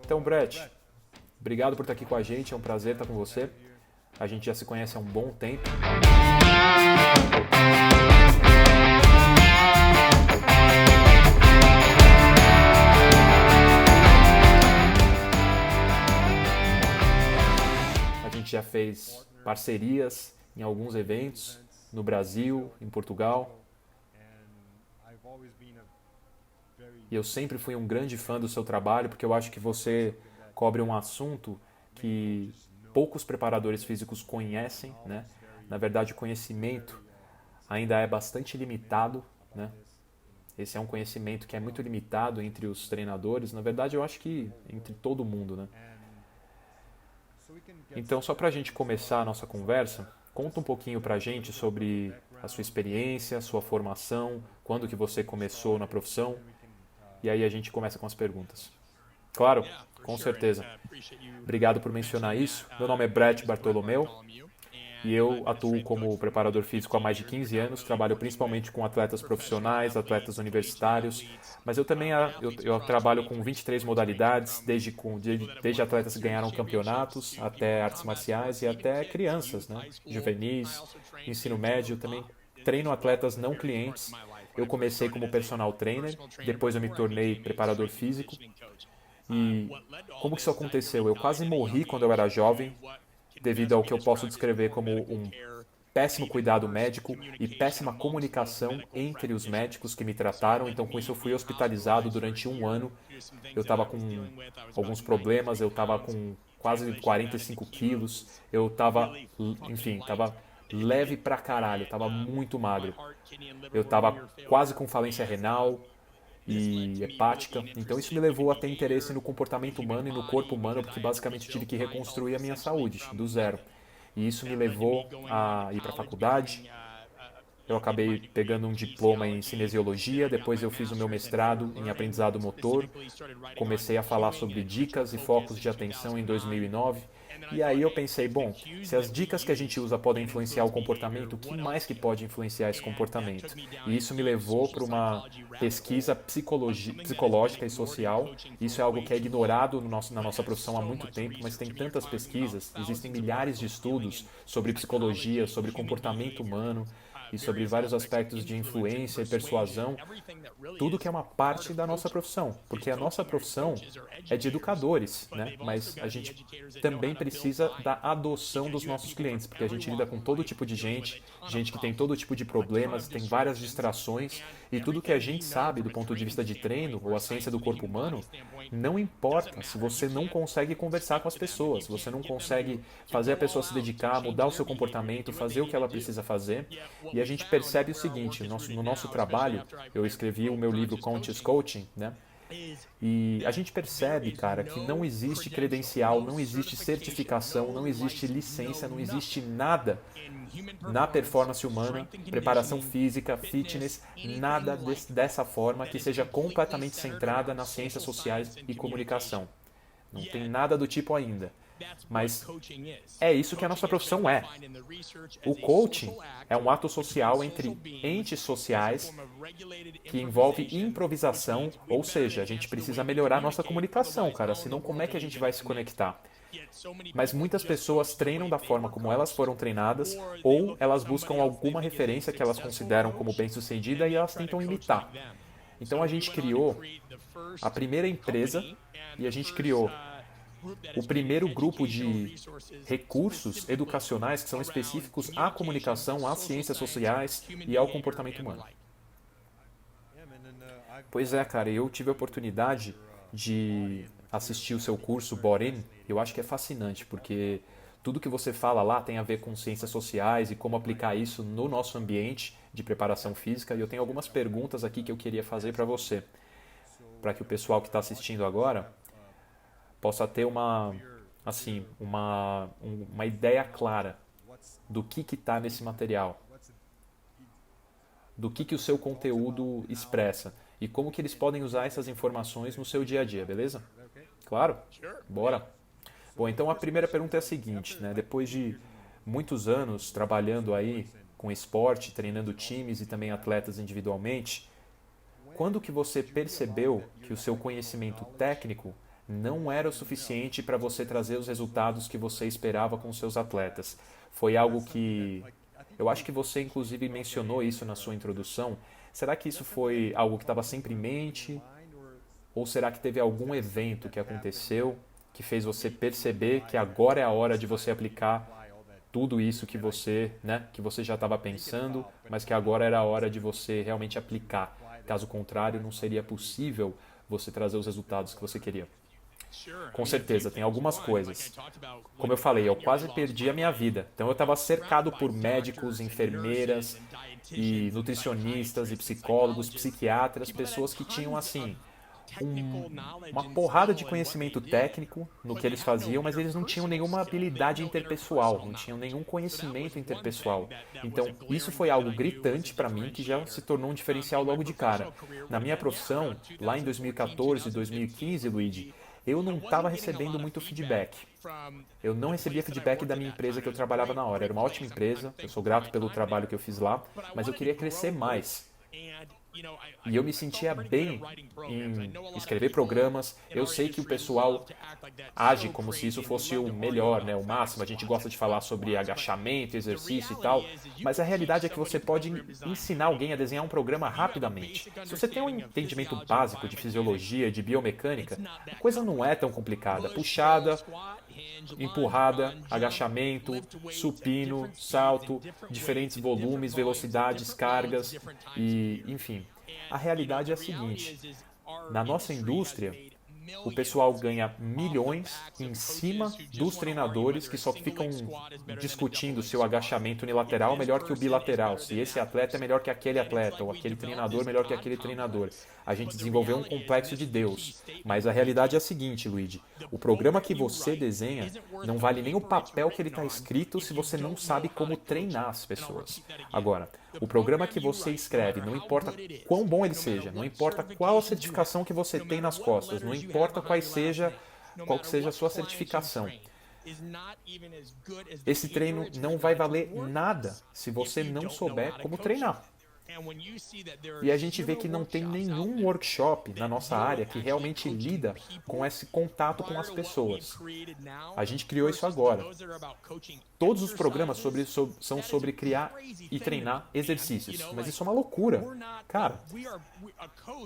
Então, Brett, obrigado por estar aqui com a gente, é um prazer estar com você. A gente já se conhece há um bom tempo. A gente já fez parcerias em alguns eventos no Brasil, em Portugal. E eu sempre fui um grande fã do seu trabalho, porque eu acho que você cobre um assunto que poucos preparadores físicos conhecem, né? Na verdade, o conhecimento ainda é bastante limitado, né? Esse é um conhecimento que é muito limitado entre os treinadores. Na verdade, eu acho que entre todo mundo, né? Então, só para a gente começar a nossa conversa, conta um pouquinho para a gente sobre a sua experiência, sua formação, quando que você começou na profissão, e aí a gente começa com as perguntas. Claro, com certeza. Obrigado por mencionar isso. Meu nome é Brett Bartolomeu e eu atuo como preparador físico há mais de 15 anos. Trabalho principalmente com atletas profissionais, atletas universitários, mas eu também eu trabalho com 23 modalidades, desde atletas que ganharam campeonatos, até artes marciais e até crianças, né? Juvenis, ensino médio. Também treino atletas não clientes. Eu comecei como personal trainer, depois eu me tornei preparador físico. E como que isso aconteceu? Eu quase morri quando eu era jovem, devido ao que eu posso descrever como um péssimo cuidado médico e péssima comunicação entre os médicos que me trataram. Então, com isso, eu fui hospitalizado durante um ano. Eu estava com alguns problemas, eu estava com quase 45 quilos, eu estava, enfim, estava leve pra caralho, estava muito magro. Eu estava quase com falência renal e hepática. Então isso me levou a ter interesse no comportamento humano e no corpo humano, porque basicamente tive que reconstruir a minha saúde do zero. E isso me levou a ir para a faculdade. Eu acabei pegando um diploma em cinesiologia, depois eu fiz o meu mestrado em aprendizado motor, comecei a falar sobre dicas e focos de atenção em 2009. E aí eu pensei, bom, se as dicas que a gente usa podem influenciar o comportamento, o que mais que pode influenciar esse comportamento? E isso me levou para uma pesquisa psicológica e social. Isso é algo que é ignorado no na nossa profissão há muito tempo, mas tem tantas pesquisas, existem milhares de estudos sobre psicologia, sobre comportamento humano e sobre vários aspectos de influência e persuasão, tudo que é uma parte da nossa profissão, porque a nossa profissão é de educadores, né? Mas a gente também precisa da adoção dos nossos clientes, porque a gente lida com todo tipo de gente, gente que tem todo tipo de problemas, tem várias distrações, e tudo que a gente sabe do ponto de vista de treino ou a ciência do corpo humano, não importa se você não consegue conversar com as pessoas, se você não consegue fazer a pessoa se dedicar, mudar o seu comportamento, fazer o que ela precisa fazer. E a gente percebe o seguinte, no nosso trabalho, eu escrevi o meu livro Conscious Coaching, né? E a gente percebe, cara, que não existe credencial, não existe certificação, não existe licença, não existe nada na performance humana, preparação física, fitness, nada dessa forma que seja completamente centrada nas ciências sociais e comunicação. Não tem nada do tipo ainda. Mas é isso que a nossa profissão é. O coaching é um ato social entre entes sociais que envolve improvisação, ou seja, a gente precisa melhorar nossa comunicação, cara, senão como é que a gente vai se conectar? Mas muitas pessoas treinam da forma como elas foram treinadas ou elas buscam alguma referência que elas consideram como bem-sucedida e elas tentam imitar. Então a gente criou a primeira empresa e a gente criou o primeiro grupo de recursos educacionais que são específicos à comunicação, às ciências sociais e ao comportamento humano. Pois é, cara, eu tive a oportunidade de assistir o seu curso Borin. Eu acho que é fascinante, porque tudo que você fala lá tem a ver com ciências sociais e como aplicar isso no nosso ambiente de preparação física. E eu tenho algumas perguntas aqui que eu queria fazer para você, para que o pessoal que está assistindo agora possa ter uma ideia clara do que está nesse material, do que o seu conteúdo expressa e como que eles podem usar essas informações no seu dia a dia, beleza? Claro? Bora! Bom, então a primeira pergunta é a seguinte, né? Depois de muitos anos trabalhando aí com esporte, treinando times e também atletas individualmente, quando que você percebeu que o seu conhecimento técnico não era o suficiente para você trazer os resultados que você esperava com seus atletas. Foi algo que eu acho que você inclusive mencionou isso na sua introdução. Será que isso foi algo que estava sempre em mente? Ou será que teve algum evento que aconteceu que fez você perceber que agora é a hora de você aplicar tudo isso que que você já estava pensando, mas que agora era a hora de você realmente aplicar? Caso contrário, não seria possível você trazer os resultados que você queria. Com certeza, tem algumas coisas. Como eu falei, eu quase perdi a minha vida. Então eu estava cercado por médicos, enfermeiras e nutricionistas e psicólogos, psiquiatras, pessoas que tinham assim uma porrada de conhecimento técnico no que eles faziam, mas eles não tinham nenhuma habilidade interpessoal, não tinham nenhum conhecimento interpessoal. Então, isso foi algo gritante para mim que já se tornou um diferencial logo de cara. Na minha profissão, lá em 2014, 2015, Luigi, eu não estava recebendo muito feedback. Eu não recebia feedback da minha empresa que eu trabalhava na hora. Era uma ótima empresa, eu sou grato pelo trabalho que eu fiz lá, mas eu queria crescer mais. E eu me sentia bem em escrever programas. Eu sei que o pessoal age como se isso fosse o melhor, né, o máximo. A gente gosta de falar sobre agachamento, exercício e tal, mas a realidade é que você pode ensinar alguém a desenhar um programa rapidamente. Se você tem um entendimento básico de fisiologia, de biomecânica, a coisa não é tão complicada. Puxada, empurrada, agachamento, supino, salto, diferentes volumes, velocidades, cargas e, enfim. A realidade é a seguinte: na nossa indústria, o pessoal ganha milhões em cima dos treinadores que só ficam discutindo se o agachamento unilateral é melhor que o bilateral, se esse atleta é melhor que aquele atleta, ou aquele treinador é melhor que aquele treinador. A gente desenvolveu um complexo de Deus. Mas a realidade é a seguinte, Luigi: o programa que você desenha não vale nem o papel que ele está escrito se você não sabe como treinar as pessoas. Agora, o programa que você escreve, não importa quão bom ele seja, não importa qual a certificação que você tem nas costas, não importa qual que seja a sua certificação, esse treino não vai valer nada se você não souber como treinar. E a gente vê que não tem nenhum workshop na nossa área que realmente lida com esse contato com as pessoas. A gente criou isso agora. Todos os programas são sobre criar e treinar exercícios. Mas isso é uma loucura. Cara,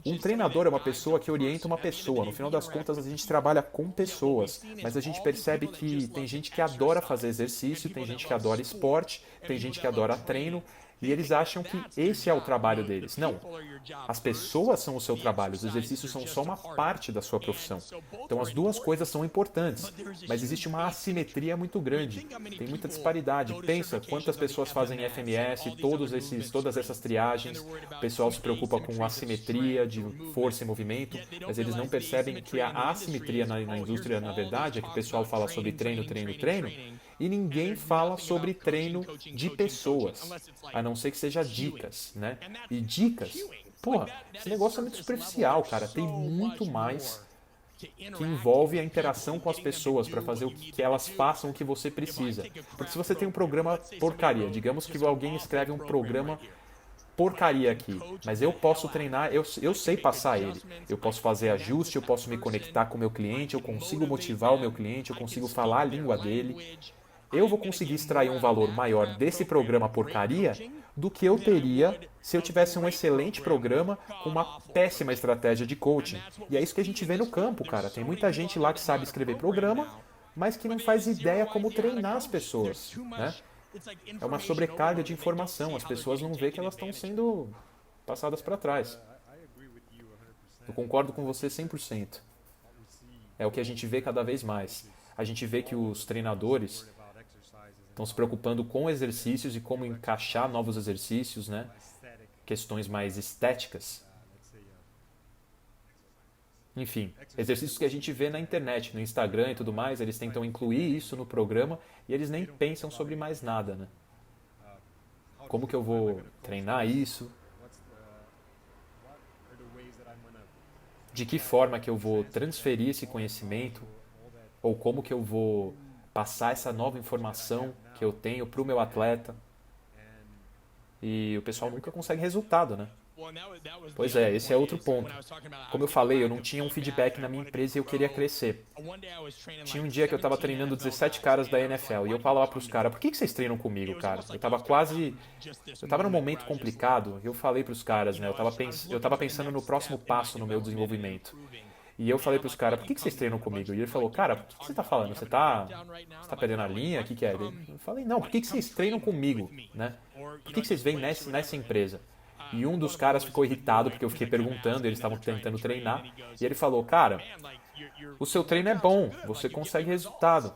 um treinador é uma pessoa que orienta uma pessoa. No final das contas, a gente trabalha com pessoas. Mas a gente percebe que tem gente que adora fazer exercício, tem gente que adora esporte, tem gente que adora treino. E eles acham que esse é o trabalho deles. Não. As pessoas são o seu trabalho, os exercícios são só uma parte da sua profissão. Então as duas coisas são importantes, mas existe uma assimetria muito grande. Tem muita disparidade. Pensa quantas pessoas fazem FMS, todas essas triagens. O pessoal se preocupa com assimetria de força e movimento, mas eles não percebem que a assimetria na indústria, na verdade, é que o pessoal fala sobre treino, treino, treino, e ninguém fala sobre treino de pessoas, a não ser que seja dicas, né? E dicas, porra, esse negócio é muito superficial, cara. Tem muito mais que envolve a interação com as pessoas para fazer o que elas façam o que você precisa. Porque se você tem um programa porcaria, digamos que alguém escreve um programa porcaria aqui, mas eu posso treinar, eu sei passar ele. Eu posso fazer ajuste, eu posso me conectar com o meu cliente, eu consigo motivar o meu cliente, eu consigo falar a língua dele. Eu vou conseguir extrair um valor maior desse programa porcaria do que eu teria se eu tivesse um excelente programa com uma péssima estratégia de coaching. E é isso que a gente vê no campo, cara. Tem muita gente lá que sabe escrever programa, mas que não faz ideia como treinar as pessoas, né? É uma sobrecarga de informação. As pessoas não veem que elas estão sendo passadas para trás. Eu concordo com você 100%. É o que a gente vê cada vez mais. A gente vê que os treinadores estão se preocupando com exercícios e como encaixar novos exercícios, né? Questões mais estéticas. Enfim, exercícios que a gente vê na internet, no Instagram e tudo mais, eles tentam incluir isso no programa e eles nem pensam sobre mais nada, né? Como que eu vou treinar isso? De que forma que eu vou transferir esse conhecimento? Ou como que eu vou passar essa nova informação que eu tenho para o meu atleta? E o pessoal nunca consegue resultado, né? Pois é, esse é outro ponto. Como eu falei, eu não tinha um feedback na minha empresa e eu queria crescer. Tinha um dia que eu estava treinando 17 caras da NFL e eu falava para os caras, por que vocês treinam comigo, cara? Eu estava num momento complicado e eu falei para os caras, né? Eu tava pensando no próximo passo no meu desenvolvimento. E eu falei para os caras, por que vocês treinam comigo? E ele falou, cara, por que você tá falando? Você tá perdendo a linha? O que é? Eu falei, não, por que vocês treinam comigo, né? Por que vocês vêm nessa empresa? E um dos caras ficou irritado porque eu fiquei perguntando, eles estavam tentando treinar, e ele falou, cara, o seu treino é bom, você consegue resultado.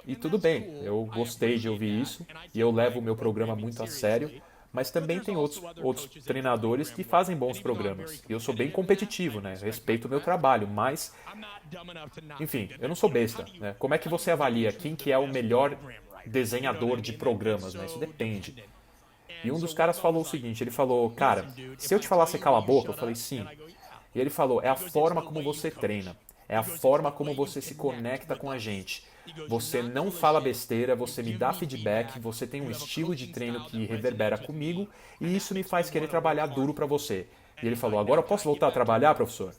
E tudo bem, eu gostei de ouvir isso, e eu levo o meu programa muito a sério, mas também tem outros treinadores que fazem bons programas. E eu sou bem competitivo, né? Respeito o meu trabalho, mas, enfim, eu não sou besta, né? Como é que você avalia quem que é o melhor desenhador de programas, né? Isso depende. E um dos caras falou o seguinte, ele falou, cara, se eu te falasse cala a boca, eu falei sim. E ele falou, é a forma como você treina, é a forma como você se conecta com a gente. Você não fala besteira, você me dá feedback, você tem um estilo de treino que reverbera comigo e isso me faz querer trabalhar duro pra você. E ele falou, agora eu posso voltar a trabalhar, professor?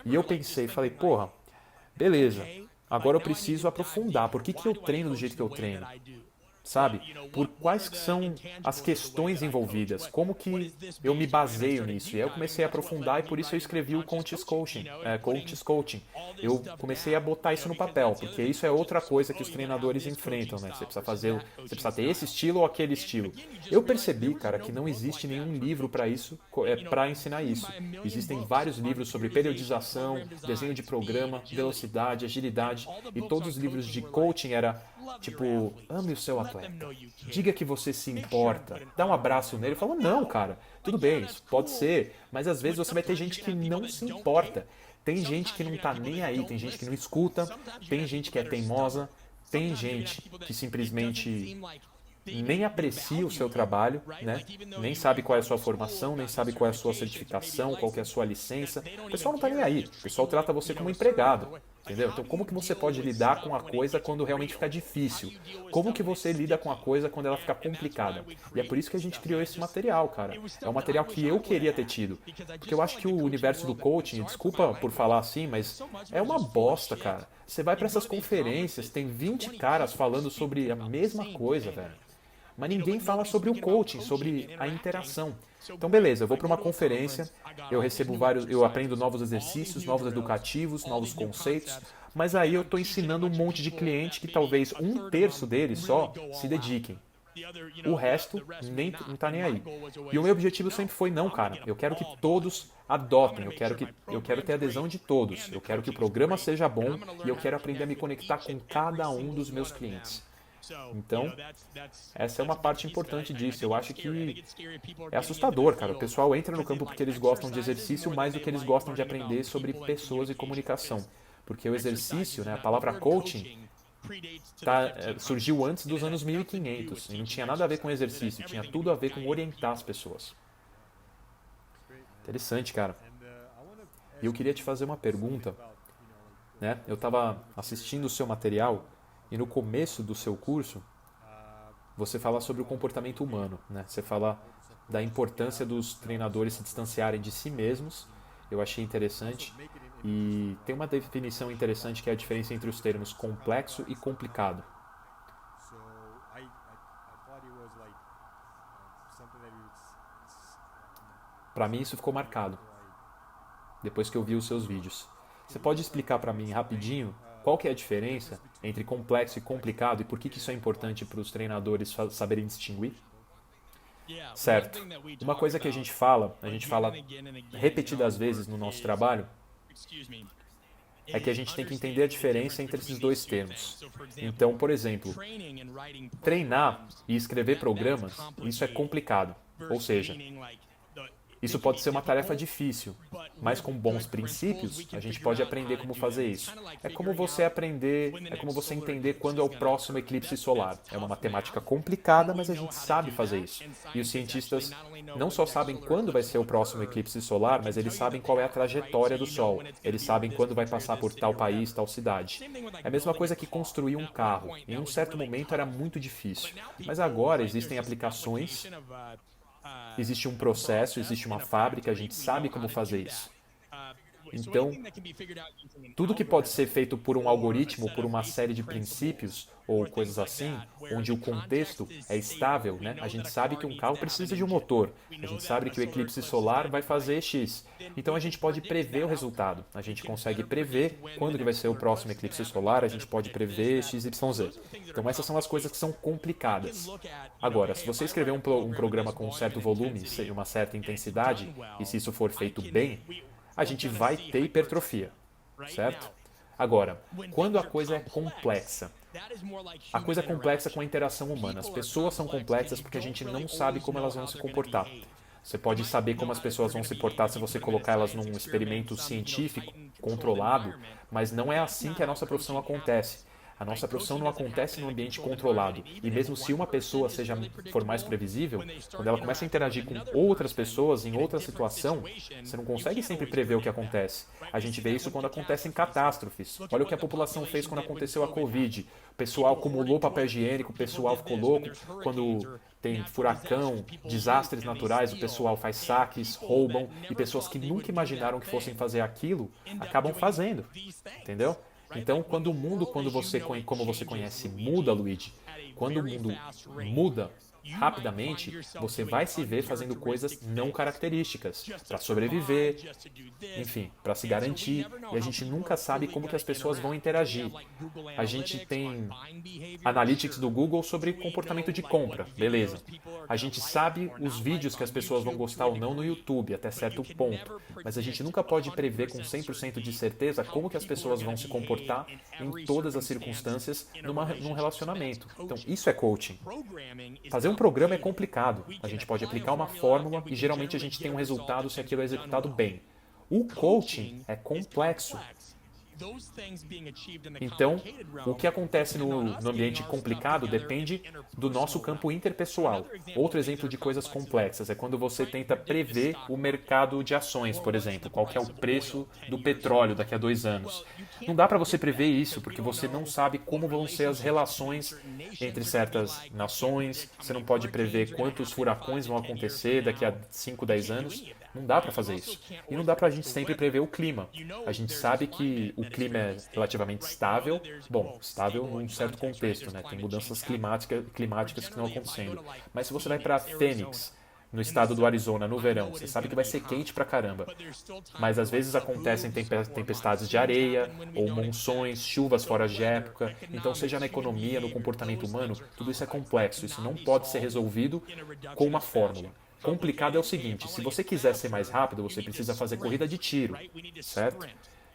E eu pensei, falei, porra, beleza, agora eu preciso aprofundar, por que que eu treino do jeito que eu treino? Sabe? Por quais são as questões envolvidas, como que eu me baseio nisso. E aí eu comecei a aprofundar e por isso eu escrevi o Coaches Coaching. Coaches Coaching. Eu comecei a botar isso no papel, porque isso é outra coisa que os treinadores enfrentam, né? Você precisa ter esse estilo ou aquele estilo. Eu percebi, cara, que não existe nenhum livro para isso, para ensinar isso. Existem vários livros sobre periodização, desenho de programa, velocidade, agilidade, e todos os livros de coaching era tipo, ame o seu atleta. Diga que você se importa. Dá um abraço nele e fala, não, cara, tudo bem, isso pode ser, mas às vezes você vai ter gente que não se importa. Tem gente que não tá nem aí, tem gente que não escuta, tem gente que é teimosa, tem gente que simplesmente nem aprecia o seu trabalho, né? Nem sabe qual é a sua formação, nem sabe qual é a sua certificação, qual que é a sua licença. O pessoal não está nem aí. O pessoal trata você como empregado, entendeu? Então, como que você pode lidar com a coisa quando realmente fica difícil? Como que você lida com a coisa quando ela fica complicada? E é por isso que a gente criou esse material, cara. É um material que eu queria ter tido. Porque eu acho que o universo do coaching, desculpa por falar assim, mas é uma bosta, cara. Você vai para essas conferências, tem 20 caras falando sobre a mesma coisa, velho. Mas ninguém fala sobre o coaching, sobre a interação. Então, beleza, eu vou para uma conferência, eu aprendo novos exercícios, novos educativos, novos conceitos, mas aí eu estou ensinando um monte de cliente que talvez um terço deles só se dediquem. O resto nem não está nem aí. E o meu objetivo sempre foi, não, cara, eu quero que todos adotem, eu quero ter adesão de todos, eu quero que o programa seja bom e eu quero aprender a me conectar com cada um dos meus clientes. Então, essa é uma parte importante disso. Eu acho que é assustador, cara. O pessoal entra no campo porque eles gostam de exercício mais do que eles gostam de aprender sobre pessoas e comunicação. Porque o exercício, né, a palavra coaching, surgiu antes dos anos 1500 e não tinha nada a ver com exercício, tinha tudo a ver com orientar as pessoas. Interessante, cara. E eu queria te fazer uma pergunta, né? Eu estava assistindo o seu material e no começo do seu curso você fala sobre o comportamento humano, né? Você fala da importância dos treinadores se distanciarem de si mesmos. Eu achei interessante. E tem uma definição interessante que é a diferença entre os termos complexo e complicado. Para mim isso ficou marcado, depois que eu vi os seus vídeos. Você pode explicar para mim rapidinho qual que é a diferença entre complexo e complicado e por que isso é importante para os treinadores saberem distinguir? Certo. Uma coisa que a gente fala repetidas vezes no nosso trabalho, é que a gente tem que entender a diferença entre esses dois termos. Então, por exemplo, treinar e escrever programas, isso é complicado. Ou seja, isso pode ser uma tarefa difícil, mas com bons princípios, a gente pode aprender como fazer isso. É como você entender quando é o próximo eclipse solar. É uma matemática complicada, mas a gente sabe fazer isso. E os cientistas não só sabem quando vai ser o próximo eclipse solar, mas eles sabem qual é a trajetória do Sol. Eles sabem quando vai passar por tal país, tal cidade. É a mesma coisa que construir um carro. Em um certo momento era muito difícil, mas agora existem aplicações Existe um processo, existe uma fábrica, a gente sabe como fazer isso. Então, tudo que pode ser feito por um algoritmo, por uma série de princípios ou coisas assim, onde o contexto é estável, né? A gente sabe que um carro precisa de um motor, a gente sabe que o eclipse solar vai fazer X. Então a gente pode prever o resultado, a gente consegue prever quando que vai ser o próximo eclipse solar, a gente pode prever XYZ. Então essas são as coisas que são complicadas. Agora, se você escrever um programa com um certo volume e uma certa intensidade, e se isso for feito bem, a gente vai ter hipertrofia, certo? Agora, quando a coisa é complexa, a coisa é complexa com a interação humana. As pessoas são complexas porque a gente não sabe como elas vão se comportar. Você pode saber como as pessoas vão se portar se você colocar elas num experimento científico, controlado, mas não é assim que a nossa profissão acontece. A nossa profissão não acontece num ambiente controlado. E mesmo se uma pessoa for mais previsível, quando ela começa a interagir com outras pessoas em outra situação, você não consegue sempre prever o que acontece. A gente vê isso quando acontecem catástrofes. Olha o que a população fez quando aconteceu a Covid. O pessoal acumulou papel higiênico, o pessoal ficou louco. Quando tem furacão, desastres naturais, o pessoal faz saques, roubam, e pessoas que nunca imaginaram que fossem fazer aquilo, acabam fazendo. Entendeu? Então, quando o mundo, como você conhece, muda, Luigi, quando o mundo muda rapidamente, você vai se ver fazendo coisas não características para sobreviver, enfim, para se garantir, e a gente nunca sabe como que as pessoas vão interagir. A gente tem analytics do Google sobre comportamento de compra, beleza. A gente sabe os vídeos que as pessoas vão gostar ou não no YouTube, até certo ponto, mas a gente nunca pode prever com 100% de certeza como que as pessoas vão se comportar em todas as circunstâncias num relacionamento. Então, isso é coaching. Fazer um programa é complicado. A gente pode aplicar uma fórmula e geralmente a gente tem um resultado se aquilo é executado bem. O coaching é complexo. Então, o que acontece no ambiente complicado depende do nosso campo interpessoal. Outro exemplo de coisas complexas é quando você tenta prever o mercado de ações, por exemplo, qual que é o preço do petróleo daqui a 2 anos. Não dá para você prever isso, porque você não sabe como vão ser as relações entre certas nações, você não pode prever quantos furacões vão acontecer daqui a 5, 10 anos. Não dá para fazer isso. E não dá para a gente sempre prever o clima. A gente sabe que o clima é relativamente estável, bom, estável num certo contexto, né? Tem mudanças climáticas que estão acontecendo. Mas se você vai para Phoenix, no estado do Arizona, no verão, você sabe que vai ser quente pra caramba. Mas às vezes acontecem tempestades de areia, ou monções, chuvas fora de época. Então, seja na economia, no comportamento humano, tudo isso é complexo. Isso não pode ser resolvido com uma fórmula. Complicado é o seguinte, se você quiser ser mais rápido, você precisa fazer corrida de tiro, certo?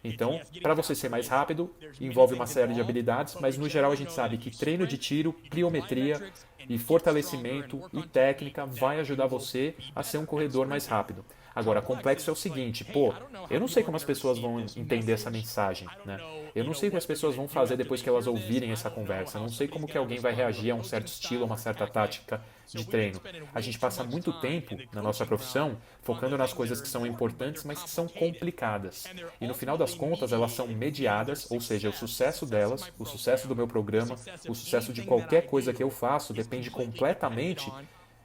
Então, para você ser mais rápido, envolve uma série de habilidades, mas no geral a gente sabe que treino de tiro, pliometria e fortalecimento e técnica vai ajudar você a ser um corredor mais rápido. Agora, complexo é o seguinte, pô, eu não sei como as pessoas vão entender essa mensagem, né? Eu não sei o que as pessoas vão fazer depois que elas ouvirem essa conversa. Eu não sei como que alguém vai reagir a um certo estilo, a uma certa tática de treino. A gente passa muito tempo na nossa profissão focando nas coisas que são importantes, mas que são complicadas. E no final das contas, elas são mediadas, ou seja, o sucesso delas, o sucesso do meu programa, o sucesso de qualquer coisa que eu faço depende completamente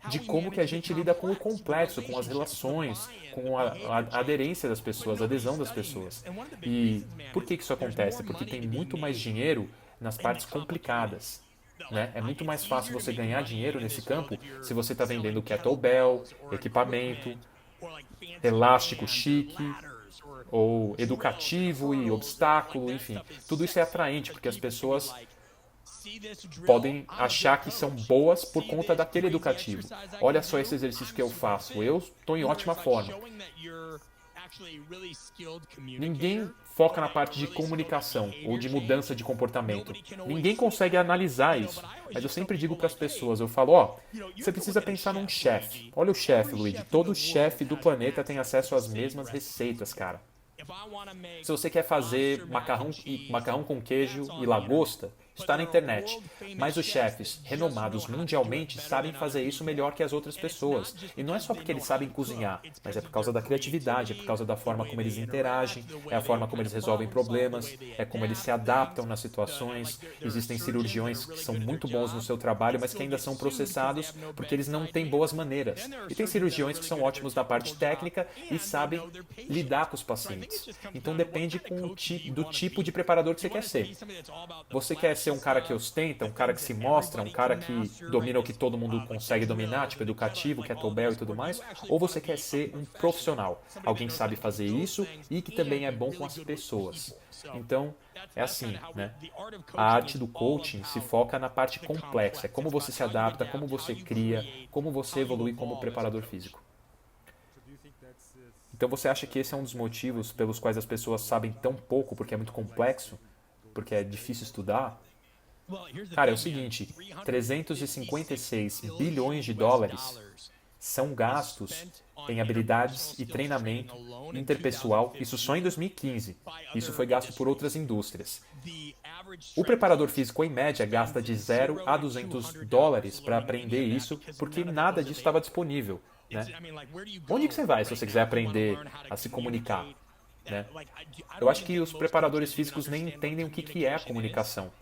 de como que a gente lida com o complexo, com as relações, com a aderência das pessoas, a adesão das pessoas. E por que isso acontece? Porque tem muito mais dinheiro nas partes complicadas. Né? É muito mais fácil você ganhar dinheiro nesse campo se você está vendendo kettlebell, equipamento, elástico chique, ou educativo e obstáculo, enfim. Tudo isso é atraente, porque as pessoas podem achar que são boas por conta daquele educativo. Olha só esse exercício que eu faço, eu estou em ótima forma. Ninguém foca na parte de comunicação ou de mudança de comportamento. Ninguém consegue analisar isso. Mas eu sempre digo para as pessoas, eu falo, ó, você precisa pensar num chefe. Olha o chefe, Luigi. Todo chefe do planeta tem acesso às mesmas receitas, cara. Se você quer fazer macarrão com queijo e lagosta, está na internet. Mas os chefes renomados mundialmente sabem fazer isso melhor que as outras pessoas. E não é só porque eles sabem cozinhar, mas é por causa da criatividade, é por causa da forma como eles interagem, é a forma como eles resolvem problemas, é como eles se adaptam nas situações. Existem cirurgiões que são muito bons no seu trabalho, mas que ainda são processados porque eles não têm boas maneiras. E tem cirurgiões que são ótimos na parte técnica e sabem lidar com os pacientes. Então depende do tipo de preparador que você quer ser. Você quer ser um cara que ostenta, um cara que se mostra, um cara que domina o que todo mundo consegue dominar, tipo educativo, kettlebell e tudo mais? Ou você quer ser um profissional, alguém que sabe fazer isso e que também é bom com as pessoas? Então, é assim, né? A arte do coaching se foca na parte complexa, é como você se adapta, como você cria, como você evolui como preparador físico. Então você acha que esse é um dos motivos pelos quais as pessoas sabem tão pouco, porque é muito complexo, porque é difícil estudar? Cara, é o seguinte, 356 bilhões de dólares são gastos em habilidades e treinamento interpessoal, isso só em 2015. Isso foi gasto por outras indústrias. O preparador físico, em média, gasta de 0 a 200 dólares para aprender isso, porque nada disso estava disponível. Né? Onde que você vai se você quiser aprender a se comunicar? Né? Eu acho que os preparadores físicos nem entendem o que é a comunicação.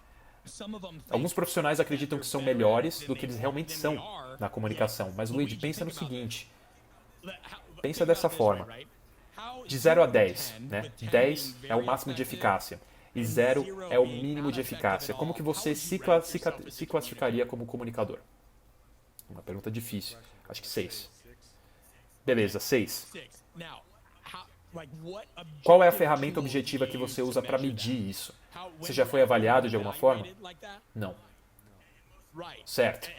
Alguns profissionais acreditam que são melhores do que eles realmente são na comunicação. Mas, Luigi, pensa no seguinte. Pensa dessa forma. De 0 a 10, né? 10 é o máximo de eficácia e 0 é o mínimo de eficácia. Como que você se classificaria como comunicador? Uma pergunta difícil. Acho que 6. Beleza, 6. Qual é a ferramenta objetiva que você usa para medir isso? Você já foi avaliado de alguma forma? Não. Certo.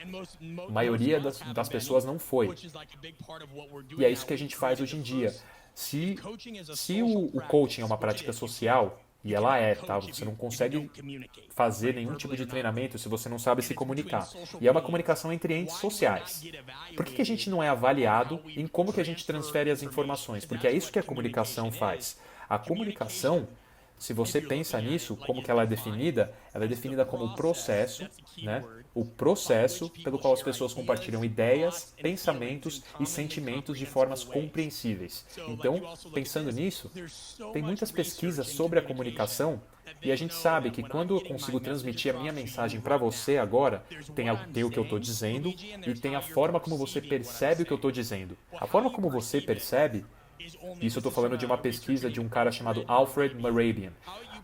A maioria das pessoas não foi. E é isso que a gente faz hoje em dia. Se o coaching é uma prática social, e ela é, tá? Você não consegue fazer nenhum tipo de treinamento se você não sabe se comunicar. E é uma comunicação entre entes sociais. Por que a gente não é avaliado em como que a gente transfere as informações? Porque é isso que a comunicação faz. A comunicação, se você pensa nisso, como que ela é definida como o processo, né? O processo pelo qual as pessoas compartilham ideias, pensamentos e sentimentos de formas compreensíveis. Então, pensando nisso, tem muitas pesquisas sobre a comunicação e a gente sabe que quando eu consigo transmitir a minha mensagem para você agora, tem o que eu estou dizendo e tem a forma como você percebe o que eu estou dizendo. A forma como você percebe, isso eu estou falando de uma pesquisa de um cara chamado Alfred Mehrabian.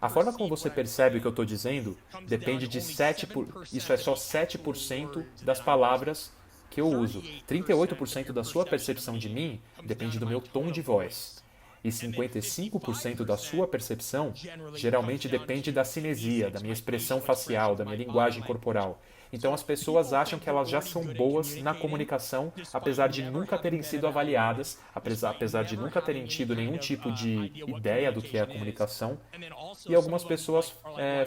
A forma como você percebe o que eu estou dizendo depende de isso é só 7% das palavras que eu uso. 38% da sua percepção de mim depende do meu tom de voz. E 55% da sua percepção geralmente depende da cinesia, da minha expressão facial, da minha linguagem corporal. Então as pessoas acham que elas já são boas na comunicação, apesar de nunca terem sido avaliadas, apesar de nunca terem tido nenhum tipo de ideia do que é a comunicação. E algumas pessoas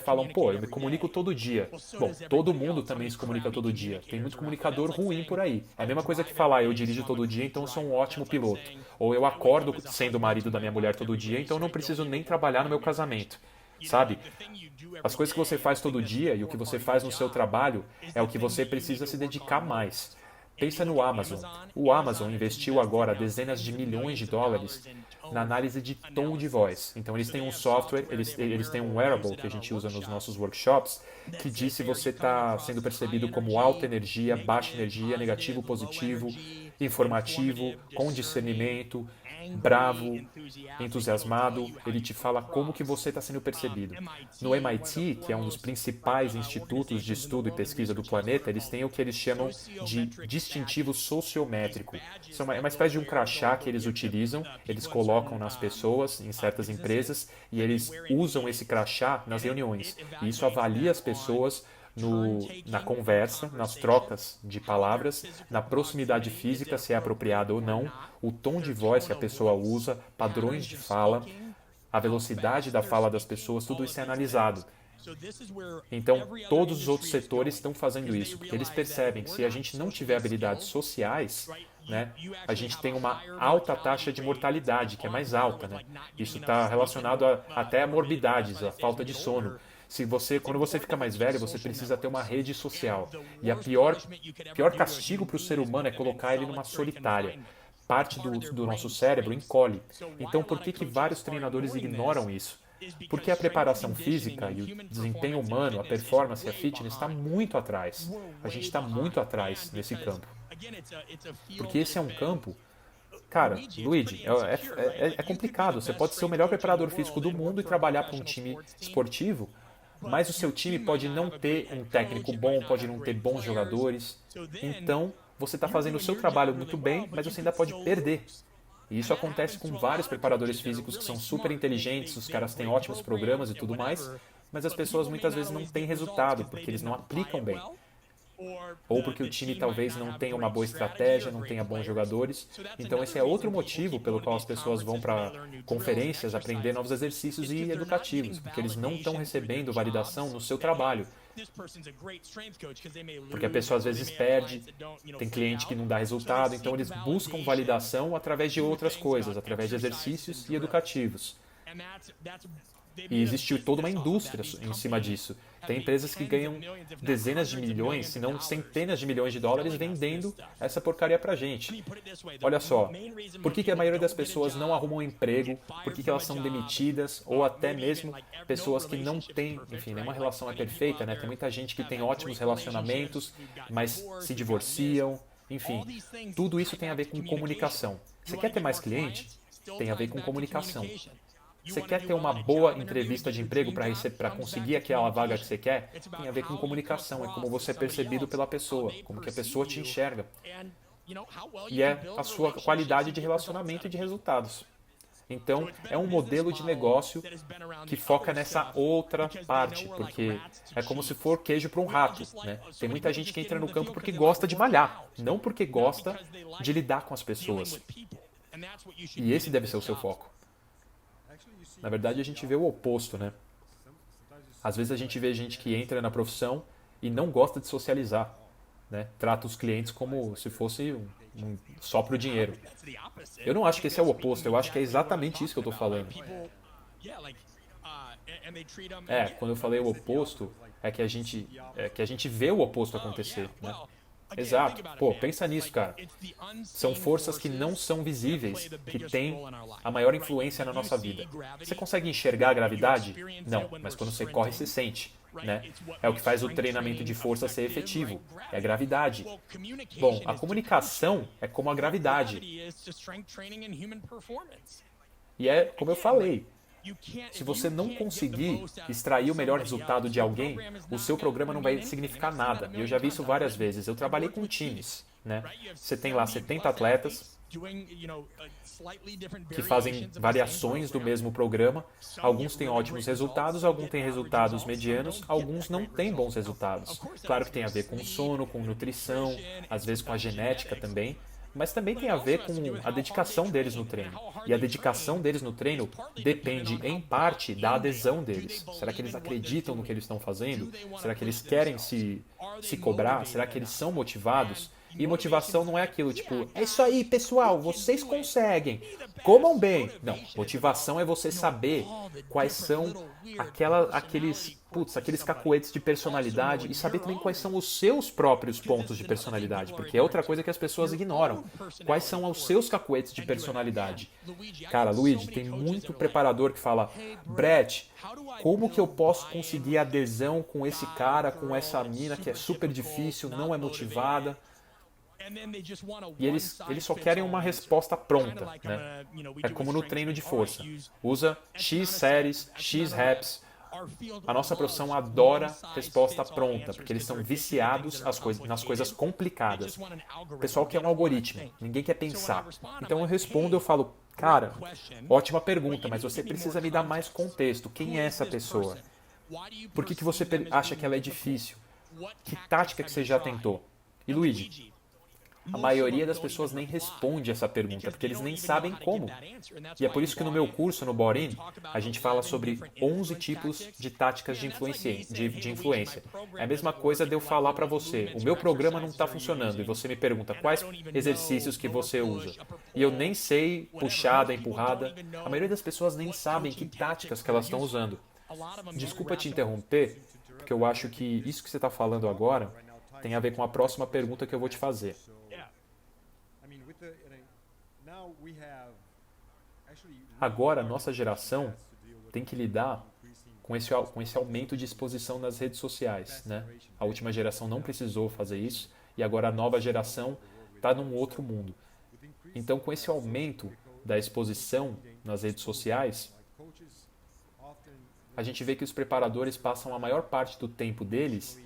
falam, pô, eu me comunico todo dia. Bom, todo mundo também se comunica todo dia. Tem muito comunicador ruim por aí. É a mesma coisa que falar, eu dirijo todo dia, então eu sou um ótimo piloto. Ou eu acordo sendo o marido da minha mulher todo dia, então eu não preciso nem trabalhar no meu casamento. Sabe? As coisas que você faz todo dia e o que você faz no seu trabalho é o que você precisa se dedicar mais. Pensa no Amazon. O Amazon investiu agora dezenas de milhões de dólares na análise de tom de voz. Então eles têm um software, eles têm um wearable que a gente usa nos nossos workshops, que diz se você está sendo percebido como alta energia, baixa energia, negativo, positivo, informativo, com discernimento, bravo, entusiasmado. Ele te fala como que você está sendo percebido. No MIT, que é um dos principais institutos de estudo e pesquisa do planeta, eles têm o que eles chamam de distintivo sociométrico. Isso é uma espécie de um crachá que eles utilizam, eles colocam nas pessoas, em certas empresas, e eles usam esse crachá nas reuniões. E isso avalia as pessoas na conversa, nas trocas de palavras, na proximidade física, se é apropriada ou não, o tom de voz que a pessoa usa, padrões de fala, a velocidade da fala das pessoas, tudo isso é analisado. Então, todos os outros setores estão fazendo isso, porque eles percebem que se a gente não tiver habilidades sociais, né, a gente tem uma alta taxa de mortalidade, que é mais alta. Né? Isso está relacionado até a morbidades, a falta de sono. Quando você fica mais velho, você precisa ter uma rede social. E a pior castigo para o ser humano é colocar ele numa solitária. Parte do nosso cérebro encolhe. Então, por que vários treinadores ignoram isso? Porque a preparação física e o desempenho humano, a performance e a fitness está muito atrás. A gente está muito atrás nesse campo. Porque esse é um campo. Cara, Luigi, é complicado. Você pode ser o melhor preparador físico do mundo e trabalhar para um time esportivo, mas o seu time pode não ter um técnico bom, pode não ter bons jogadores. Então, você está fazendo o seu trabalho muito bem, mas você ainda pode perder. E isso acontece com vários preparadores físicos que são super inteligentes, os caras têm ótimos programas e tudo mais, mas as pessoas muitas vezes não têm resultado, porque eles não aplicam bem. Ou porque o time talvez não tenha uma boa estratégia, não tenha bons jogadores. Então esse é outro motivo pelo qual as pessoas vão para conferências aprender novos exercícios e educativos, porque eles não estão recebendo validação no seu trabalho. Porque a pessoa às vezes perde, tem cliente que não dá resultado, então eles buscam validação através de outras coisas, através de exercícios e educativos. E existe toda uma indústria em cima disso. Tem empresas que ganham dezenas de milhões, se não centenas de milhões de dólares vendendo essa porcaria pra gente. Olha só, por que a maioria das pessoas não arrumam emprego? Por que elas são demitidas? Ou até mesmo pessoas que não têm, enfim, nenhuma relação é perfeita, né? Tem muita gente que tem ótimos relacionamentos, mas se divorciam. Enfim, tudo isso tem a ver com comunicação. Você quer ter mais cliente? Tem a ver com comunicação. Você quer ter uma boa entrevista de emprego para conseguir aquela vaga que você quer? Tem a ver com comunicação, é como você é percebido pela pessoa, como que a pessoa te enxerga. E é a sua qualidade de relacionamento e de resultados. Então, é um modelo de negócio que foca nessa outra parte, porque é como se for queijo para um rato, né? Tem muita gente que entra no campo porque gosta de malhar, não porque gosta de lidar com as pessoas. E esse deve ser o seu foco. Na verdade, a gente vê o oposto, né? Às vezes a gente vê gente que entra na profissão e não gosta de socializar, né? Trata os clientes como se fosse só pro dinheiro. Eu não acho que esse é o oposto, eu acho que é exatamente isso que eu estou falando. Quando eu falei o oposto, é que a gente vê o oposto acontecer, né? Exato. Pô, pensa nisso, cara. São forças que não são visíveis, que têm a maior influência na nossa vida. Você consegue enxergar a gravidade? Não, mas quando você corre, você sente, né? É o que faz o treinamento de força ser efetivo. É a gravidade. Bom, a comunicação é como a gravidade. E é como eu falei. Se você não conseguir extrair o melhor resultado de alguém, o seu programa não vai significar nada. E eu já vi isso várias vezes. Eu trabalhei com times, né? Você tem lá 70 atletas que fazem variações do mesmo programa. Alguns têm ótimos resultados, alguns têm resultados medianos, alguns não têm bons resultados. Claro que tem a ver com sono, com nutrição, às vezes com a genética também. Mas também tem a ver com a dedicação deles no treino. E a dedicação deles no treino depende, em parte, da adesão deles. Será que eles acreditam no que eles estão fazendo? Será que eles querem se cobrar? Será que eles são motivados? E motivação não é aquilo, tipo, é isso aí, pessoal, vocês conseguem, comam bem. Não, motivação é você saber quais são aqueles cacuetes de personalidade e saber também quais são os seus próprios pontos de personalidade, porque é outra coisa que as pessoas ignoram. Quais são os seus cacuetes de personalidade? Cara, Luigi, tem muito preparador que fala, Brett, como que eu posso conseguir adesão com esse cara, com essa mina que é super difícil, não é motivada? E eles só querem uma resposta pronta, né? É como no treino de força. Usa X séries, X reps. A nossa profissão adora resposta pronta, porque eles são viciados nas coisas complicadas. O pessoal quer um algoritmo, ninguém quer pensar. Então eu respondo, eu falo, cara, ótima pergunta, mas você precisa me dar mais contexto. Quem é essa pessoa? Por que você acha que ela é difícil? Que tática que você já tentou? E Luigi, a maioria das pessoas nem responde essa pergunta, porque eles nem sabem como. E é por isso que no meu curso, no Bought-In, a gente fala sobre 11 tipos de táticas de influência. É a mesma coisa de eu falar para você, o meu programa não está funcionando, e você me pergunta quais exercícios que você usa. E eu nem sei puxada, empurrada. A maioria das pessoas nem sabem que táticas que elas estão usando. Desculpa te interromper, porque eu acho que isso que você está falando agora tem a ver com a próxima pergunta que eu vou te fazer. Agora, a nossa geração tem que lidar com esse aumento de exposição nas redes sociais, né? A última geração não precisou fazer isso e agora a nova geração está num outro mundo. Então, com esse aumento da exposição nas redes sociais, a gente vê que os preparadores passam a maior parte do tempo deles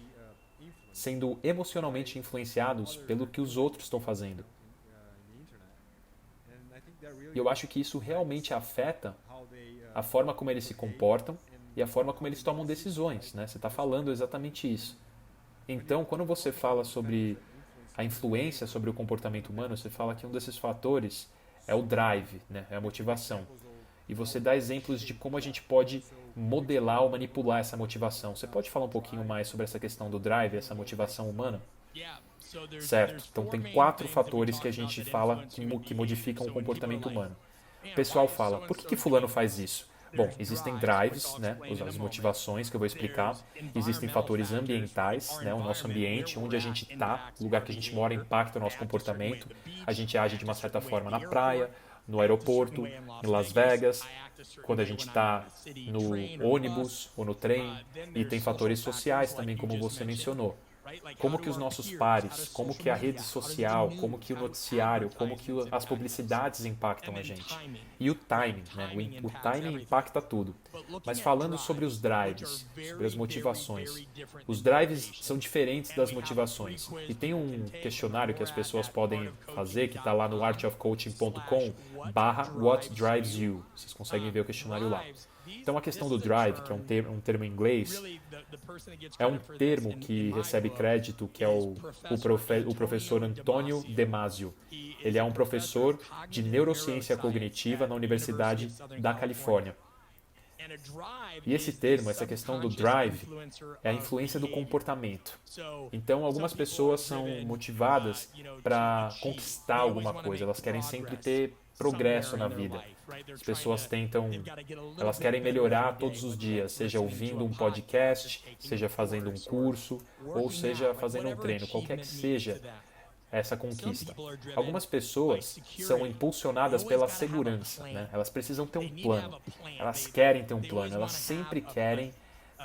sendo emocionalmente influenciados pelo que os outros estão fazendo. E eu acho que isso realmente afeta a forma como eles se comportam e a forma como eles tomam decisões, né? Você está falando exatamente isso. Então, quando você fala sobre a influência sobre o comportamento humano, você fala que um desses fatores é o drive, né? É a motivação. E você dá exemplos de como a gente pode modelar ou manipular essa motivação. Você pode falar um pouquinho mais sobre essa questão do drive, essa motivação humana? Certo. Então tem 4 fatores que a gente fala que modificam o comportamento humano. O pessoal fala, por que fulano faz isso? Bom, existem drives, né, as motivações que eu vou explicar. Existem fatores ambientais, né, o nosso ambiente, onde a gente está, o lugar que a gente mora impacta o nosso comportamento. A gente age de uma certa forma na praia, no aeroporto, em Las Vegas, quando a gente está no ônibus ou no trem. E tem fatores sociais também, como você mencionou. Como que os nossos pares, como que a rede social, como que o noticiário, como que as publicidades impactam a gente. E o timing, né? O timing impacta tudo. Mas falando sobre os drives, sobre as motivações, os drives são diferentes das motivações. E tem um questionário que as pessoas podem fazer, que está lá no artofcoaching.com/what drives you. Vocês conseguem ver o questionário lá. Então a questão do drive, que é um termo em inglês, é um termo que recebe crédito, que é o professor Antônio Damasio. Ele é um professor de neurociência cognitiva na Universidade da Califórnia. E esse termo, essa questão do drive, é a influência do comportamento. Então, algumas pessoas são motivadas para conquistar alguma coisa, elas querem sempre ter progresso na vida. As pessoas elas querem melhorar todos os dias, seja ouvindo um podcast, seja fazendo um curso, ou seja fazendo um treino, qualquer que seja essa conquista. Algumas pessoas são impulsionadas pela segurança, né? Elas precisam ter um plano, elas querem ter um plano, elas sempre querem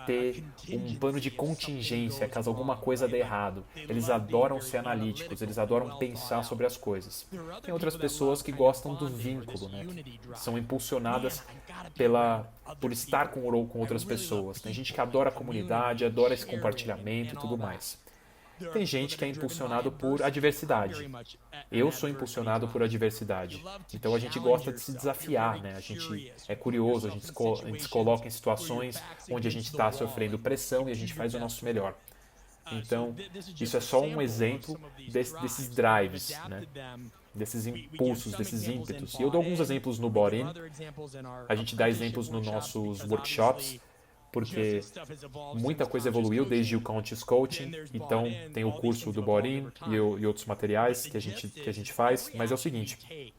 ter um plano de contingência caso alguma coisa dê errado. Eles adoram ser analíticos, eles adoram pensar sobre as coisas. Tem outras pessoas que gostam do vínculo, né? Que são impulsionadas por estar com outras pessoas. Tem gente que adora a comunidade, adora esse compartilhamento e tudo mais. Tem gente que é impulsionado por adversidade. Eu sou impulsionado por adversidade. Então a gente gosta de se desafiar, né? A gente é curioso, a gente se coloca em situações onde a gente está sofrendo pressão e a gente faz o nosso melhor. Então, isso é só um exemplo desses drives, né? Desses impulsos, desses ímpetos. E eu dou alguns exemplos no Bought-In. A gente dá exemplos nos nossos workshops, porque muita coisa evoluiu desde o Conscious Coaching, então tem o curso do Bought-In e outros materiais que a gente faz, mas é o seguinte,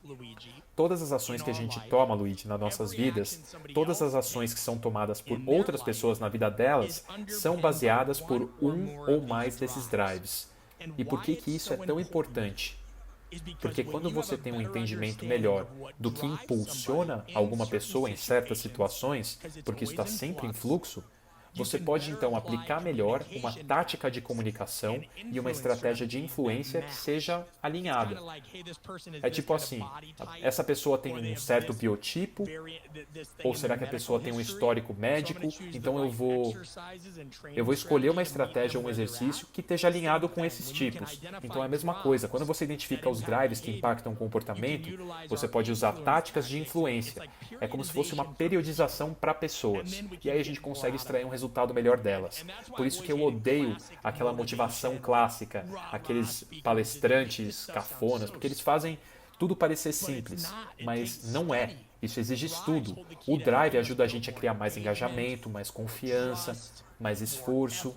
todas as ações que a gente toma, Luigi, nas nossas vidas, todas as ações que são tomadas por outras pessoas na vida delas, são baseadas por um ou mais desses drives. E por que isso é tão importante? Porque quando você tem um entendimento melhor do que impulsiona alguma pessoa em certas situações, porque isso está sempre em fluxo, você pode então aplicar melhor uma tática de comunicação e uma estratégia de influência que seja alinhada. É tipo assim, essa pessoa tem um certo biotipo, ou será que a pessoa tem um histórico médico? Então eu vou escolher uma estratégia ou um exercício que esteja alinhado com esses tipos. Então é a mesma coisa, quando você identifica os drives que impactam o comportamento, você pode usar táticas de influência. É como se fosse uma periodização para pessoas. E aí a gente consegue extrair um resultado melhor delas. Por isso que eu odeio aquela motivação clássica, aqueles palestrantes cafonas, porque eles fazem tudo parecer simples, mas não é. Isso exige estudo. O drive ajuda a gente a criar mais engajamento, mais confiança, mais esforço.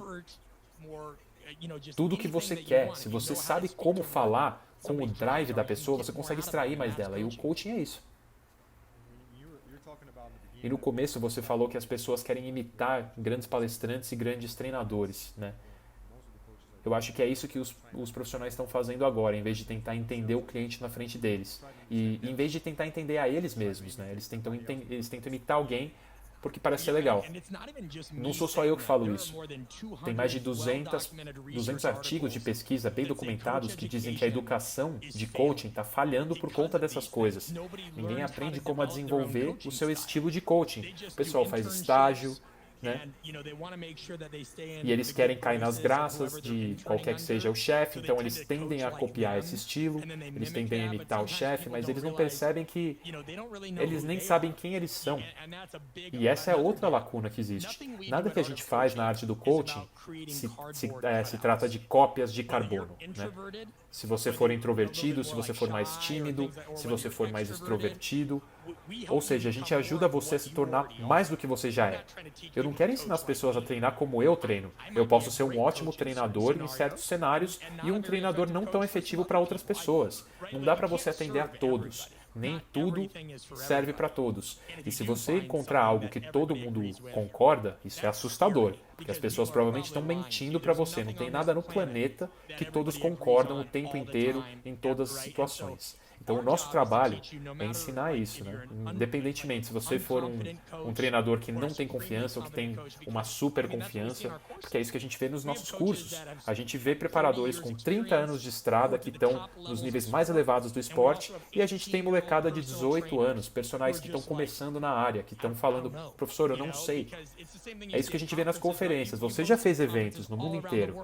Tudo que você quer. Se você sabe como falar com o drive da pessoa, você consegue extrair mais dela. E o coaching é isso. E no começo você falou que as pessoas querem imitar grandes palestrantes e grandes treinadores, né? Eu acho que é isso que os profissionais estão fazendo agora, em vez de tentar entender o cliente na frente deles. E em vez de tentar entender a eles mesmos, né? Eles tentam imitar alguém porque parece ser legal. Não sou só eu que falo isso. Tem mais de 200 artigos de pesquisa bem documentados que dizem que a educação de coaching está falhando por conta dessas coisas. Ninguém aprende como a desenvolver o seu estilo de coaching. O pessoal faz estágio, né? E eles querem cair nas graças de qualquer que seja o chefe, então eles tendem a copiar esse estilo, eles tendem a imitar o chefe, mas eles não percebem que eles nem sabem quem eles são. E essa é outra lacuna que existe. Nada que a gente faz na arte do coaching se trata de cópias de carbono, né? Se você for introvertido, se você for mais tímido, se você for mais extrovertido. Ou seja, a gente ajuda você a se tornar mais do que você já é. Eu não quero ensinar as pessoas a treinar como eu treino. Eu posso ser um ótimo treinador em certos cenários e um treinador não tão efetivo para outras pessoas. Não dá para você atender a todos. Nem tudo serve para todos. E se você encontrar algo que todo mundo concorda, isso é assustador. Porque as pessoas provavelmente estão mentindo para você. Não tem nada no planeta que todos concordam o tempo inteiro em todas as situações. Então, o nosso trabalho é ensinar isso, né? Independentemente se você for um treinador que não tem confiança ou que tem uma super confiança, porque é isso que a gente vê nos nossos cursos. A gente vê preparadores com 30 anos de estrada que estão nos níveis mais elevados do esporte e a gente tem molecada de 18 anos, personagens que estão começando na área, que estão falando, professor, eu não sei. É isso que a gente vê nas conferências. Você já fez eventos no mundo inteiro.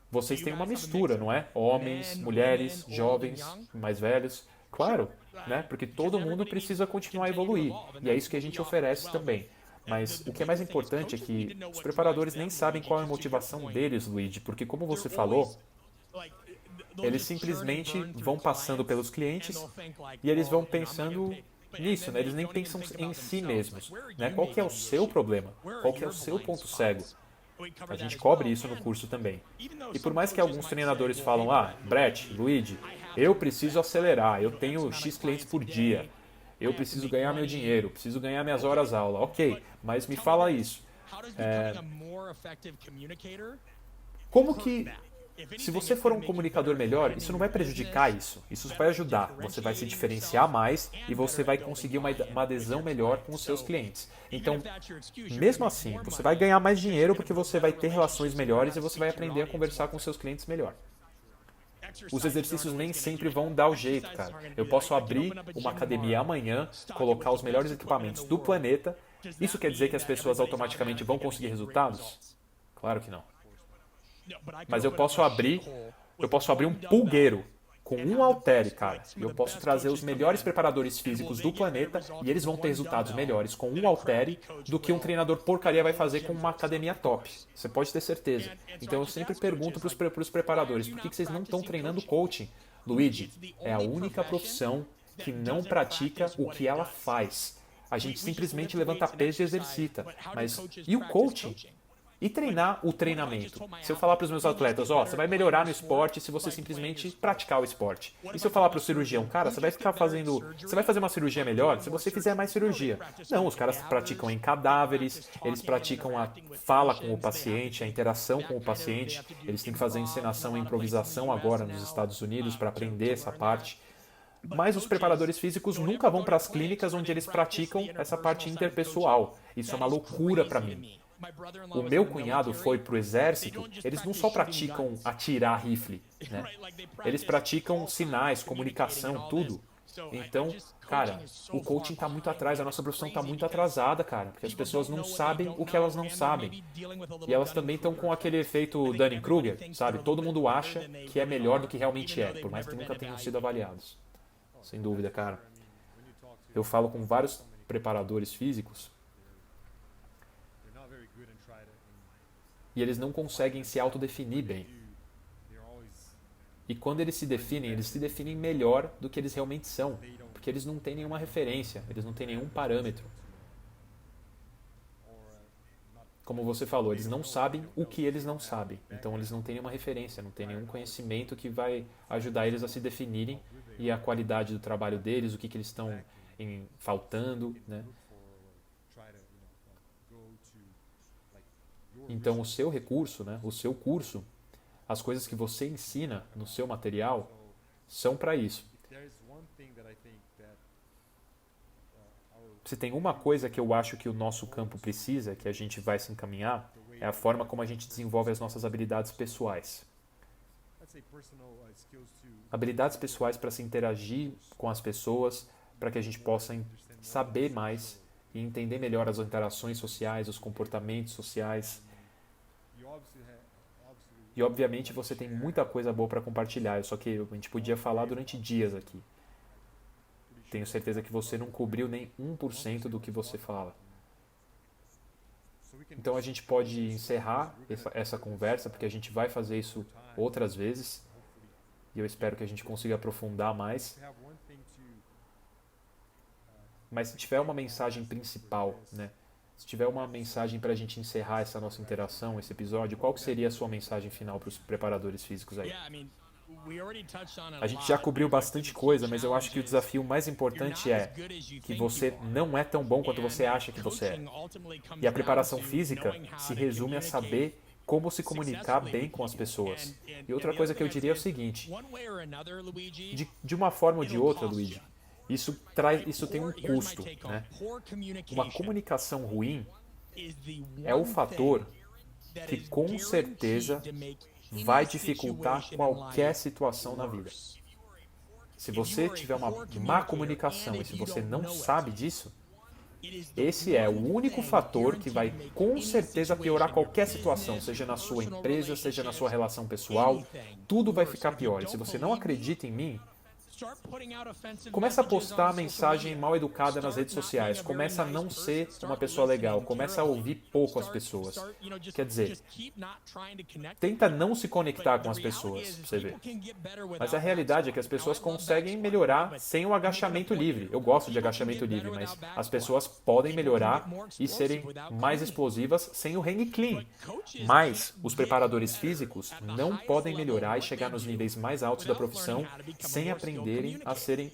Vocês têm uma mistura, não é? Homens, mulheres, jovens, mais velhos. Claro, né? Porque todo mundo precisa continuar a evoluir. E é isso que a gente oferece também. Mas o que é mais importante é que os preparadores nem sabem qual é a motivação deles, Luigi, porque como você falou, eles simplesmente vão passando pelos clientes e eles vão pensando nisso, né? Eles nem pensam em si mesmos, né? Qual que é o seu problema? Qual que é o seu ponto cego? A gente cobre isso no curso também. E por mais que alguns treinadores falam, Brett, Luigi, eu preciso acelerar, eu tenho X clientes por dia, eu preciso ganhar meu dinheiro, preciso ganhar minhas horas aula. Ok, mas me fala isso. Como que, se você for um comunicador melhor, isso não vai prejudicar isso. Isso vai ajudar. Você vai se diferenciar mais e você vai conseguir uma adesão melhor com os seus clientes. Então, mesmo assim, você vai ganhar mais dinheiro porque você vai ter relações melhores e você vai aprender a conversar com seus clientes melhor. Os exercícios nem sempre vão dar o jeito, cara. Eu posso abrir uma academia amanhã, colocar os melhores equipamentos do planeta. Isso quer dizer que as pessoas automaticamente vão conseguir resultados? Claro que não. Mas eu posso abrir um pulgueiro com um haltere, cara. E eu posso trazer os melhores preparadores físicos do planeta e eles vão ter resultados melhores com um haltere do que um treinador porcaria vai fazer com uma academia top. Você pode ter certeza. Então eu sempre pergunto para os preparadores, por que vocês não estão treinando coaching? Luigi, é a única profissão que não pratica o que ela faz. A gente simplesmente levanta peso e exercita. Mas e o coaching? E treinar o treinamento. Se eu falar para os meus atletas, você vai melhorar no esporte se você simplesmente praticar o esporte. E se eu falar para o cirurgião, cara, você vai fazer uma cirurgia melhor se você fizer mais cirurgia. Não, os caras praticam em cadáveres, eles praticam a fala com o paciente, a interação com o paciente, eles têm que fazer encenação e improvisação agora nos Estados Unidos para aprender essa parte. Mas os preparadores físicos nunca vão para as clínicas onde eles praticam essa parte interpessoal. Isso é uma loucura para mim. O meu cunhado foi pro exército, eles não só praticam atirar rifle, né? Eles praticam sinais, comunicação, tudo. Então, cara, o coaching está muito atrás, a nossa profissão está muito atrasada, cara, porque as pessoas não sabem o que elas não sabem. E elas também estão com aquele efeito Dunning-Kruger, sabe? Todo mundo acha que é melhor do que realmente é, por mais que nunca tenham sido avaliados. Sem dúvida, cara. Eu falo com vários preparadores físicos e eles não conseguem se autodefinir bem. E quando eles se definem melhor do que eles realmente são, porque eles não têm nenhuma referência, eles não têm nenhum parâmetro. Como você falou, eles não sabem o que eles não sabem, então eles não têm nenhuma referência, não têm nenhum conhecimento que vai ajudar eles a se definirem e a qualidade do trabalho deles, o que eles estão faltando, né? Então, o seu recurso, né, o seu curso, as coisas que você ensina no seu material são para isso. Se tem uma coisa que eu acho que o nosso campo precisa, que a gente vai se encaminhar, é a forma como a gente desenvolve as nossas habilidades pessoais. Habilidades pessoais para se interagir com as pessoas, para que a gente possa saber mais e entender melhor as interações sociais, os comportamentos sociais. E, obviamente, você tem muita coisa boa para compartilhar, só que a gente podia falar durante dias aqui. Tenho certeza que você não cobriu nem 1% do que você fala. Então a gente pode encerrar essa conversa, porque a gente vai fazer isso outras vezes. E eu espero que a gente consiga aprofundar mais. Mas se tiver uma mensagem principal, né? Se tiver uma mensagem para a gente encerrar essa nossa interação, esse episódio, qual que seria a sua mensagem final para os preparadores físicos aí? A gente já cobriu bastante coisa, mas eu acho que o desafio mais importante é que você não é tão bom quanto você acha que você é. E a preparação física se resume a saber como se comunicar bem com as pessoas. E outra coisa que eu diria é o seguinte, de uma forma ou de outra, Luigi, isso tem um custo, né? Uma comunicação ruim é o fator que com certeza vai dificultar qualquer situação na vida. Se você tiver uma má comunicação e se você não sabe disso, esse é o único fator que vai com certeza piorar qualquer situação, seja na sua empresa, seja na sua relação pessoal, tudo vai ficar pior. E se você não acredita em mim, começa a postar mensagem mal educada nas redes sociais, começa a não ser uma pessoa legal, começa a ouvir pouco as pessoas. Quer dizer, tenta não se conectar com as pessoas, pra você ver. Mas a realidade é que as pessoas conseguem melhorar sem o agachamento livre. Eu gosto de agachamento livre, mas as pessoas podem melhorar e serem mais explosivas sem o hang clean. Mas os preparadores físicos não podem melhorar e chegar nos níveis mais altos da profissão sem aprender a serem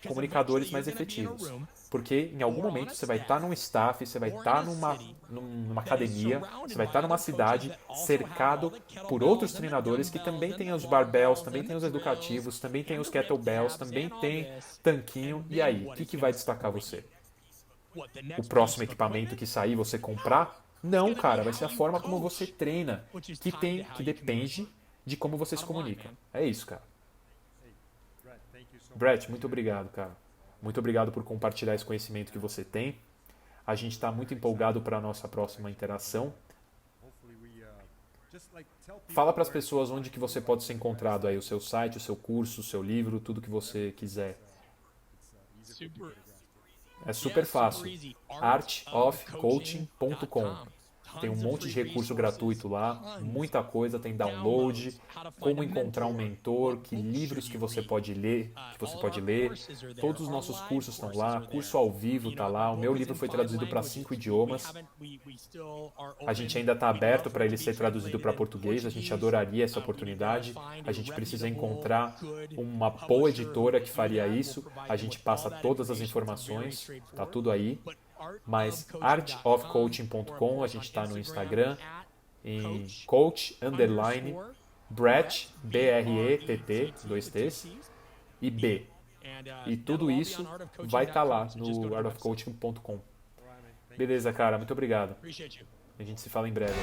comunicadores mais efetivos. Porque em algum momento você vai estar num staff, você vai estar numa academia, você vai estar numa cidade cercado por outros treinadores que também têm os barbells, também têm os educativos, também têm os kettlebells, também tem tanquinho. E aí, o que vai destacar você? O próximo equipamento que sair você comprar? Não, cara, vai ser a forma como você treina, que depende de como você se comunica. É isso, cara. Brett, muito obrigado, cara. Muito obrigado por compartilhar esse conhecimento que você tem. A gente está muito empolgado para a nossa próxima interação. Fala para as pessoas onde que você pode ser encontrado aí, o seu site, o seu curso, o seu livro, tudo que você quiser. É super fácil. artofcoaching.com. Tem um monte de recurso gratuito lá, muita coisa, tem download, como encontrar um mentor, que livros que você pode ler, Todos os nossos cursos estão lá, curso ao vivo está lá, o meu livro foi traduzido para 5 idiomas. A gente ainda está aberto para ele ser traduzido para português, a gente adoraria essa oportunidade. A gente precisa encontrar uma boa editora que faria isso. A gente passa todas as informações, tá tudo aí. Mas artofcoaching.com, a gente está no Instagram, em coach_Brett, B-R-E-T-T, 2 T's, e B. E tudo isso vai estar lá no artofcoaching.com. Beleza, cara, muito obrigado. A gente se fala em breve.